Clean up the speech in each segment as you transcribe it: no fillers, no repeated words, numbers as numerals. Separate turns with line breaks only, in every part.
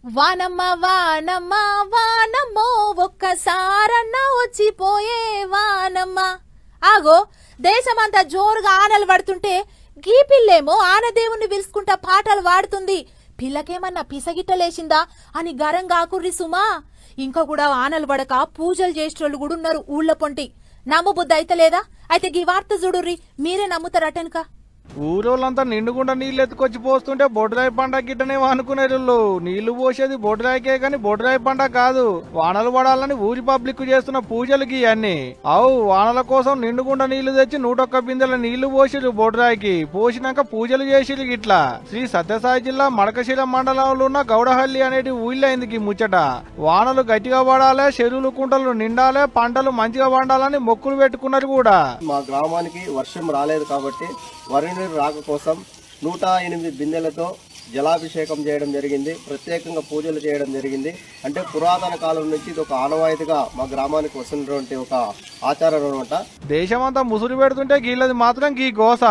వానమ్మ వానమ్మ వానమ్మో ఒక్కసారన్న వచ్చిపోయే వానమ్మ. ఆగో దేశమంతా జోరుగా ఆనలు పడుతుంటే గీ పిల్లేమో ఆనదేవుని పిలుచుకుంటా పాటలు పాడుతుంది. పిల్లకేమన్నా పిసగిట్టలేసిందా అని గరంగా ఆకుర్రి సుమా. ఇంకా కూడా ఆనలు పడక పూజలు చేసేటోళ్ళు కూడా ఉన్నారు ఊళ్ళ పొంటి. నమ్మబుద్ధి అయితలేదా? అయితే గీ వార్త చూడుర్రి, మీరే నమ్ముతారటెనక.
ఊరోళ్ళంతా నిండుకుండా నీళ్లు ఎత్తుకొచ్చి పోస్తుంటే బొడ్రాయి పండగ గిట్టనేమో అనుకునేళ్ళు. నీళ్లు పోసేది బొడ్రాయికే గాని బొడ్రాయి పండగ కాదు. వానలు పడాలని ఊరి పబ్లిక్ చేస్తున్న పూజలకి అన్ని. అవు వానల కోసం నిండుకుండా నీళ్లు తెచ్చి 101 బిందెల నీళ్లు పోసిరు బొడ్రాయికి. పోసినాక పూజలు చేసిరు గిట్లా. శ్రీ సత్యసాయి జిల్లా మడకశిల మండలంలో ఉన్న గౌడహల్లి అనేది ఊళ్ళైంది ముచ్చట. వానలు గట్టిగా పడాలే, చెరువులు కుంటలు నిండాలే, పంటలు మంచిగా పండాలని మొక్కులు పెట్టుకున్నారు కూడా.
మా గ్రామానికి వర్షం రాలేదు కాబట్టి వరి నీరు రాక కోసం 108 బిందెలతో జలాభిషేకం చేయడం జరిగింది. ప్రత్యేకంగా పూజలు చేయడం జరిగింది. అంటే పురాతన కాలం నుంచి ఇది ఒక ఆనవాయితీగా మా గ్రామానికి వస్తున్నటువంటి ఒక ఆచారం అనమాట.
దేశమంతా ముసురు పెడుతుంటే గీళ్ళది మాత్రం గీ గోస.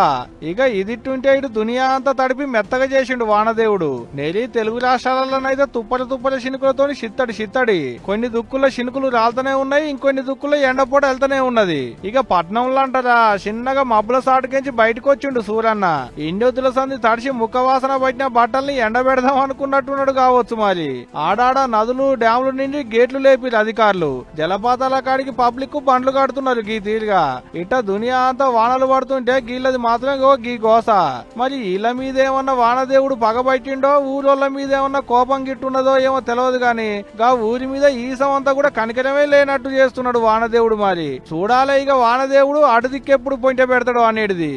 ఇక ఇదిట్టుంటే ఇటు దునియా అంతా తడిపి మెత్తగా చేసిండు వానదేవుడు. నెలి తెలుగు రాష్ట్రాలలోనైతే తుప్పల శినుకులతో చిత్తడి. కొన్ని దుక్కుల శినుకులు రాలుతూనే ఉన్నాయి, ఇంకొన్ని దుక్కుల ఎండపూట వెళ్తూనే ఉన్నది. ఇక పట్నంలో అంటారా చిన్నగా మబ్బుల సాటుకెంచి బయటకు వచ్చిండు సూరన్న. ఇండొద్దుల సంది తడిసి ముఖవాసన పట్టిన బట్టల్ని ఎండబెడదాం అనుకున్నట్టున్నాడు కావచ్చు. మరి ఆడాడ నదులు డ్యాములు నిండి గేట్లు లేపిరు అధికారులు. జలపాతాల కాడికి పబ్లిక్ బండ్లు కడుతున్నారు గీ తీరుగా. ఇట్ట దునియా అంతా వానలు పడుతుంటే గీళ్ళది మాత్రం గీ గోస. మరి ఇళ్ళ మీదేమన్నా వానదేవుడు పగబట్టిండో ఊరోళ్ళ మీదేమన్నా కోపం గిట్టున్నదో ఏమో తెలియదు గాని గా ఊరి మీద ఈసం అంతా కూడా కనికరమే లేనట్టు చేస్తున్నాడు వానదేవుడు. మరి చూడాలే ఇక వానదేవుడు అటు దిక్కెప్పుడు పొంట పెడతాడు అనేది.